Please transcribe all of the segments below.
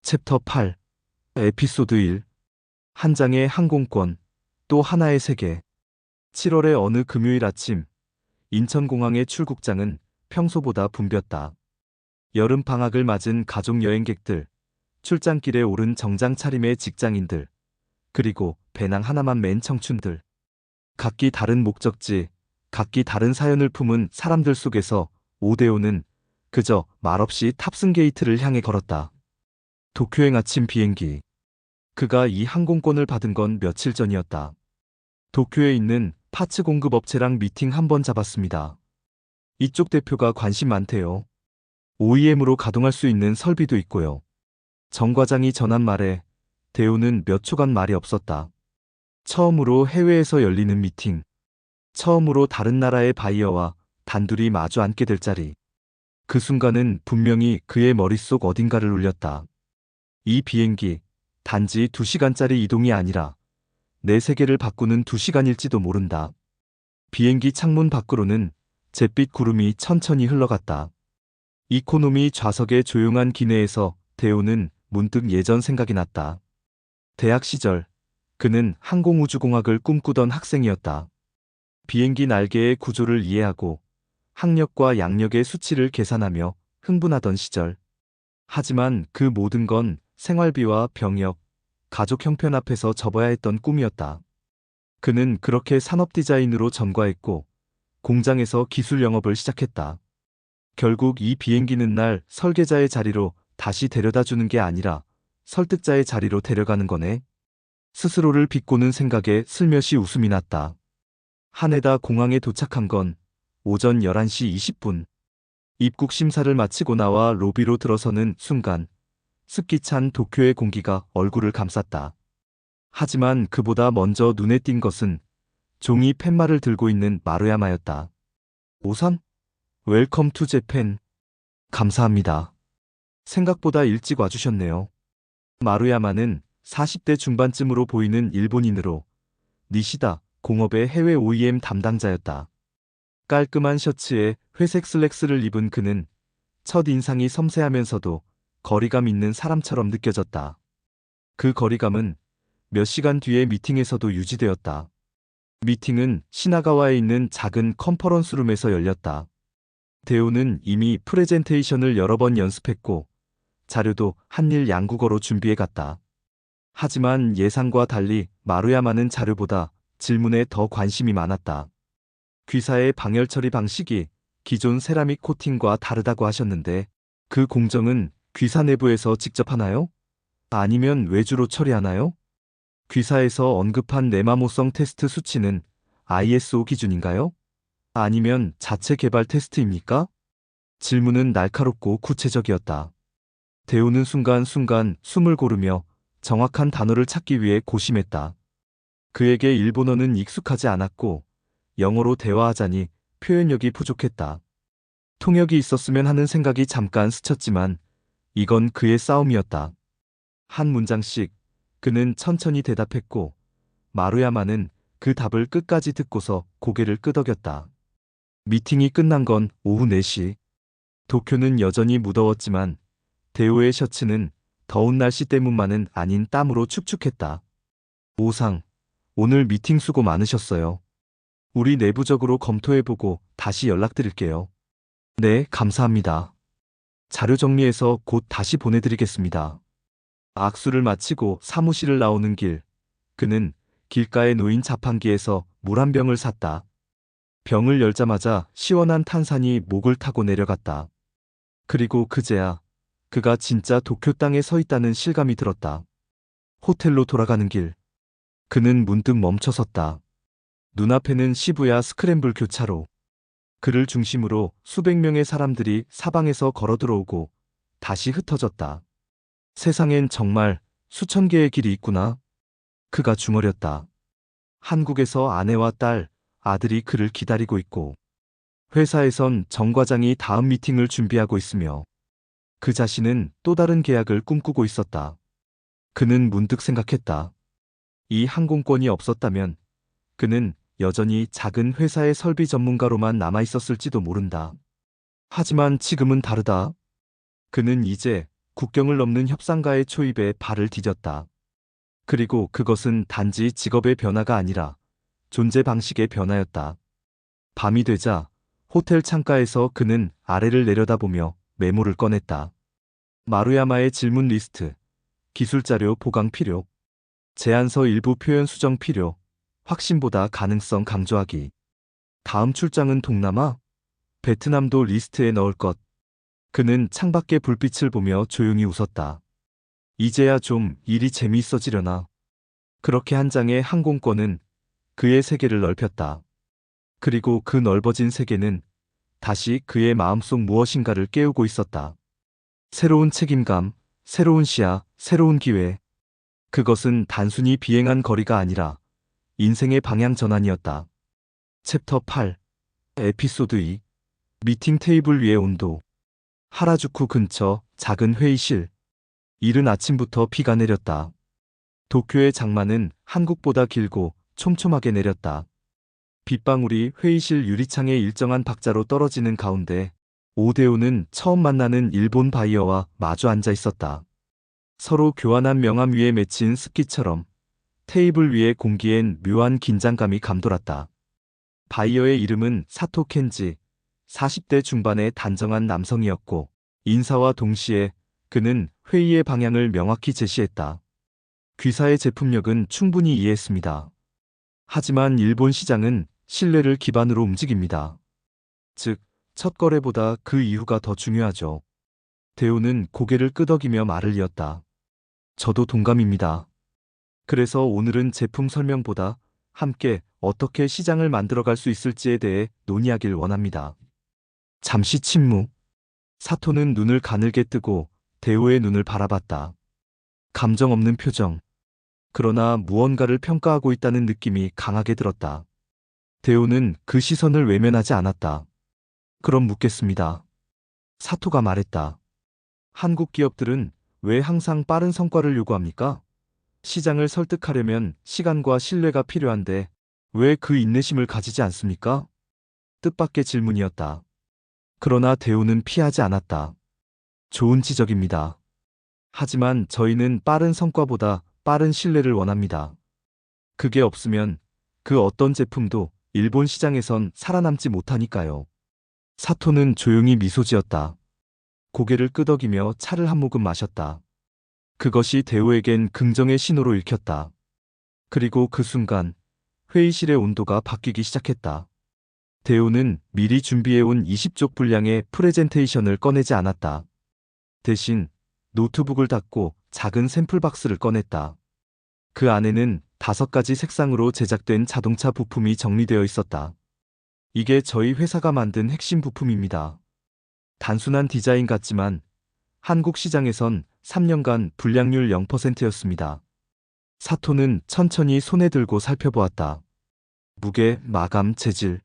챕터 8 에피소드 1 한 장의 항공권 또 하나의 세계 7월의 어느 금요일 아침 인천공항의 출국장은 평소보다 붐볐다. 여름 방학을 맞은 가족 여행객들, 출장길에 오른 정장 차림의 직장인들, 그리고 배낭 하나만 맨 청춘들. 각기 다른 목적지, 각기 다른 사연을 품은 사람들 속에서 오데오는 그저 말없이 탑승 게이트를 향해 걸었다. 도쿄행 아침 비행기. 그가 이 항공권을 받은 건 며칠 전이었다. 도쿄에 있는 파츠 공급 업체랑 미팅 한 번 잡았습니다. 이쪽 대표가 관심 많대요. OEM으로 가동할 수 있는 설비도 있고요. 정 과장이 전한 말에 대우는 몇 초간 말이 없었다. 처음으로 해외에서 열리는 미팅. 처음으로 다른 나라의 바이어와 단둘이 마주 앉게 될 자리. 그 순간은 분명히 그의 머릿속 어딘가를 울렸다. 이 비행기, 단지 2시간짜리 이동이 아니라 내 세계를 바꾸는 2시간일지도 모른다. 비행기 창문 밖으로는 잿빛 구름이 천천히 흘러갔다. 이코노미 좌석의 조용한 기내에서 대우는 문득 예전 생각이 났다. 대학 시절, 그는 항공우주공학을 꿈꾸던 학생이었다. 비행기 날개의 구조를 이해하고 항력과 양력의 수치를 계산하며 흥분하던 시절. 하지만 그 모든 건 생활비와 병역, 가족 형편 앞에서 접어야 했던 꿈이었다. 그는 그렇게 산업 디자인으로 전과했고 공장에서 기술 영업을 시작했다. 결국 이 비행기는 날 설계자의 자리로 다시 데려다 주는 게 아니라 설득자의 자리로 데려가는 거네. 스스로를 비꼬는 생각에 슬며시 웃음이 났다. 하네다 공항에 도착한 건 오전 11시 20분. 입국 심사를 마치고 나와 로비로 들어서는 순간 습기 찬 도쿄의 공기가 얼굴을 감쌌다. 하지만 그보다 먼저 눈에 띈 것은 종이 팻말을 들고 있는 마루야마였다. 오산? 웰컴 투 재팬. 감사합니다. 생각보다 일찍 와주셨네요. 마루야마는 40대 중반쯤으로 보이는 일본인으로 니시다 공업의 해외 OEM 담당자였다. 깔끔한 셔츠에 회색 슬랙스를 입은 그는 첫 인상이 섬세하면서도 거리감 있는 사람처럼 느껴졌다. 그 거리감은 몇 시간 뒤의 미팅에서도 유지되었다. 미팅은 시나가와에 있는 작은 컨퍼런스룸에서 열렸다. 대우는 이미 프레젠테이션을 여러 번 연습했고 자료도 한일 양국어로 준비해 갔다. 하지만 예상과 달리 마루야마는 자료보다 질문에 더 관심이 많았다. 귀사의 방열 처리 방식이 기존 세라믹 코팅과 다르다고 하셨는데 그 공정은 귀사 내부에서 직접 하나요? 아니면 외주로 처리하나요? 귀사에서 언급한 내마모성 테스트 수치는 ISO 기준인가요? 아니면 자체 개발 테스트입니까? 질문은 날카롭고 구체적이었다. 대우는 순간순간 숨을 고르며 정확한 단어를 찾기 위해 고심했다. 그에게 일본어는 익숙하지 않았고 영어로 대화하자니 표현력이 부족했다. 통역이 있었으면 하는 생각이 잠깐 스쳤지만 이건 그의 싸움이었다. 한 문장씩 그는 천천히 대답했고 마루야마는 그 답을 끝까지 듣고서 고개를 끄덕였다. 미팅이 끝난 건 오후 4시. 도쿄는 여전히 무더웠지만 대우의 셔츠는 더운 날씨 때문만은 아닌 땀으로 축축했다. 오상, 오늘 미팅 수고 많으셨어요. 우리 내부적으로 검토해보고 다시 연락드릴게요. 네, 감사합니다. 자료 정리해서 곧 다시 보내드리겠습니다. 악수를 마치고 사무실을 나오는 길, 그는 길가에 놓인 자판기에서 물 한 병을 샀다. 병을 열자마자 시원한 탄산이 목을 타고 내려갔다. 그리고 그제야 그가 진짜 도쿄 땅에 서 있다는 실감이 들었다. 호텔로 돌아가는 길, 그는 문득 멈춰섰다. 눈앞에는 시부야 스크램블 교차로. 그를 중심으로 수백 명의 사람들이 사방에서 걸어 들어오고 다시 흩어졌다. 세상엔 정말 수천 개의 길이 있구나. 그가 중얼였다. 한국에서 아내와 딸, 아들이 그를 기다리고 있고 회사에선 정 과장이 다음 미팅을 준비하고 있으며 그 자신은 또 다른 계약을 꿈꾸고 있었다. 그는 문득 생각했다. 이 항공권이 없었다면 그는 여전히 작은 회사의 설비 전문가로만 남아 있었을지도 모른다. 하지만 지금은 다르다. 그는 이제 국경을 넘는 협상가의 초입에 발을 디뎠다. 그리고 그것은 단지 직업의 변화가 아니라 존재 방식의 변화였다. 밤이 되자 호텔 창가에서 그는 아래를 내려다보며 메모를 꺼냈다. 마루야마의 질문 리스트, 기술자료 보강 필요, 제안서 일부 표현 수정 필요, 확신보다 가능성 강조하기. 다음 출장은 동남아, 베트남도 리스트에 넣을 것. 그는 창밖의 불빛을 보며 조용히 웃었다. 이제야 좀 일이 재미있어지려나. 그렇게 한 장의 항공권은 그의 세계를 넓혔다. 그리고 그 넓어진 세계는 다시 그의 마음속 무엇인가를 깨우고 있었다. 새로운 책임감, 새로운 시야, 새로운 기회. 그것은 단순히 비행한 거리가 아니라 인생의 방향 전환이었다. 챕터 8 에피소드 2 미팅 테이블 위의 온도. 하라주쿠 근처 작은 회의실. 이른 아침부터 비가 내렸다. 도쿄의 장마는 한국보다 길고 촘촘하게 내렸다. 빗방울이 회의실 유리창에 일정한 박자로 떨어지는 가운데 오데오는 처음 만나는 일본 바이어와 마주 앉아 있었다. 서로 교환한 명함 위에 맺힌 습기처럼 테이블 위의 공기엔 묘한 긴장감이 감돌았다. 바이어의 이름은 사토 켄지, 40대 중반의 단정한 남성이었고 인사와 동시에 그는 회의의 방향을 명확히 제시했다. 귀사의 제품력은 충분히 이해했습니다. 하지만 일본 시장은 신뢰를 기반으로 움직입니다. 즉, 첫 거래보다 그 이후가 더 중요하죠. 대우는 고개를 끄덕이며 말을 이었다. 저도 동감입니다. 그래서 오늘은 제품 설명보다 함께 어떻게 시장을 만들어갈 수 있을지에 대해 논의하길 원합니다. 잠시 침묵. 사토는 눈을 가늘게 뜨고 대우의 눈을 바라봤다. 감정 없는 표정. 그러나 무언가를 평가하고 있다는 느낌이 강하게 들었다. 대우는 그 시선을 외면하지 않았다. 그럼 묻겠습니다. 사토가 말했다. 한국 기업들은 왜 항상 빠른 성과를 요구합니까? 시장을 설득하려면 시간과 신뢰가 필요한데 왜 그 인내심을 가지지 않습니까? 뜻밖의 질문이었다. 그러나 대우는 피하지 않았다. 좋은 지적입니다. 하지만 저희는 빠른 성과보다 빠른 신뢰를 원합니다. 그게 없으면 그 어떤 제품도 일본 시장에선 살아남지 못하니까요. 사토는 조용히 미소 지었다. 고개를 끄덕이며 차를 한 모금 마셨다. 그것이 대우에겐 긍정의 신호로 읽혔다. 그리고 그 순간 회의실의 온도가 바뀌기 시작했다. 대우는 미리 준비해온 20쪽 분량의 프레젠테이션을 꺼내지 않았다. 대신 노트북을 닫고 작은 샘플 박스를 꺼냈다. 그 안에는 5가지 색상으로 제작된 자동차 부품이 정리되어 있었다. 이게 저희 회사가 만든 핵심 부품입니다. 단순한 디자인 같지만 한국 시장에선 3년간 불량률 0%였습니다. 사토는 천천히 손에 들고 살펴보았다. 무게, 마감, 재질.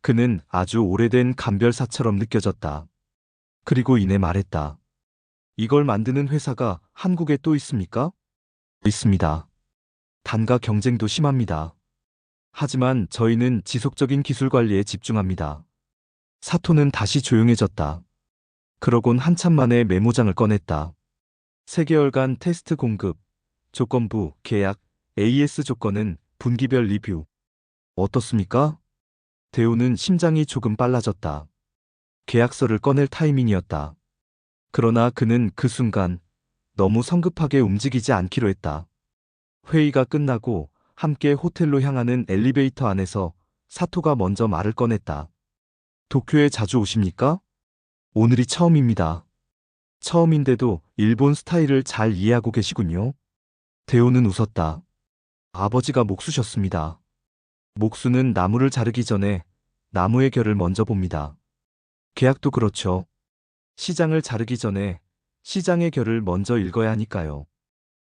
그는 아주 오래된 감별사처럼 느껴졌다. 그리고 이내 말했다. 이걸 만드는 회사가 한국에 또 있습니까? 있습니다. 단가 경쟁도 심합니다. 하지만 저희는 지속적인 기술 관리에 집중합니다. 사토는 다시 조용해졌다. 그러곤 한참 만에 메모장을 꺼냈다. 3개월간 테스트 공급, 조건부, 계약, AS 조건은 분기별 리뷰. 어떻습니까? 대우는 심장이 조금 빨라졌다. 계약서를 꺼낼 타이밍이었다. 그러나 그는 그 순간 너무 성급하게 움직이지 않기로 했다. 회의가 끝나고 함께 호텔로 향하는 엘리베이터 안에서 사토가 먼저 말을 꺼냈다. 도쿄에 자주 오십니까? 오늘이 처음입니다. 처음인데도 일본 스타일을 잘 이해하고 계시군요. 대우는 웃었다. 아버지가 목수셨습니다. 목수는 나무를 자르기 전에 나무의 결을 먼저 봅니다. 계약도 그렇죠. 시장을 자르기 전에 시장의 결을 먼저 읽어야 하니까요.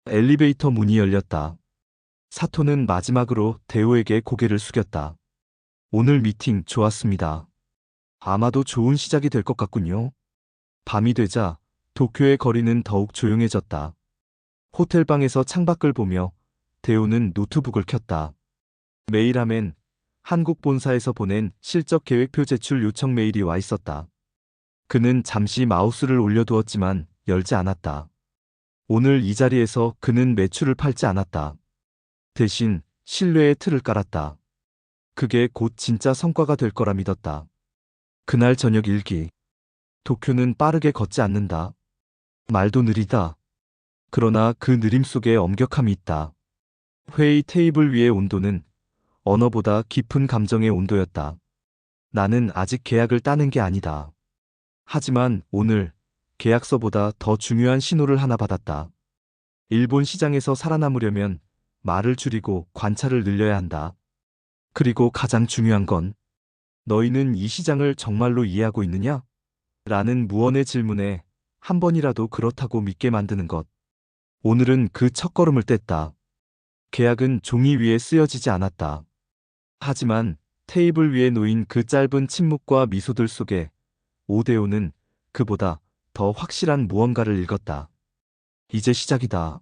엘리베이터 문이 열렸다. 사토는 마지막으로 대우에게 고개를 숙였다. 오늘 미팅 좋았습니다. 아마도 좋은 시작이 될 것 같군요. 밤이 되자 도쿄의 거리는 더욱 조용해졌다. 호텔방에서 창밖을 보며 대우는 노트북을 켰다. 메일함엔 한국 본사에서 보낸 실적 계획표 제출 요청 메일이 와 있었다. 그는 잠시 마우스를 올려두었지만 열지 않았다. 오늘 이 자리에서 그는 매출을 팔지 않았다. 대신 신뢰의 틀을 깔았다. 그게 곧 진짜 성과가 될 거라 믿었다. 그날 저녁 일기. 도쿄는 빠르게 걷지 않는다. 말도 느리다. 그러나 그 느림 속에 엄격함이 있다. 회의 테이블 위의 온도는 언어보다 깊은 감정의 온도였다. 나는 아직 계약을 따는 게 아니다. 하지만 오늘 계약서보다 더 중요한 신호를 하나 받았다. 일본 시장에서 살아남으려면 말을 줄이고 관찰을 늘려야 한다. 그리고 가장 중요한 건 너희는 이 시장을 정말로 이해하고 있느냐? 라는 무언의 질문에 한 번이라도 그렇다고 믿게 만드는 것. 오늘은 그 첫걸음을 뗐다. 계약은 종이 위에 쓰여지지 않았다. 하지만 테이블 위에 놓인 그 짧은 침묵과 미소들 속에 오데오는 그보다 더 확실한 무언가를 읽었다. 이제 시작이다.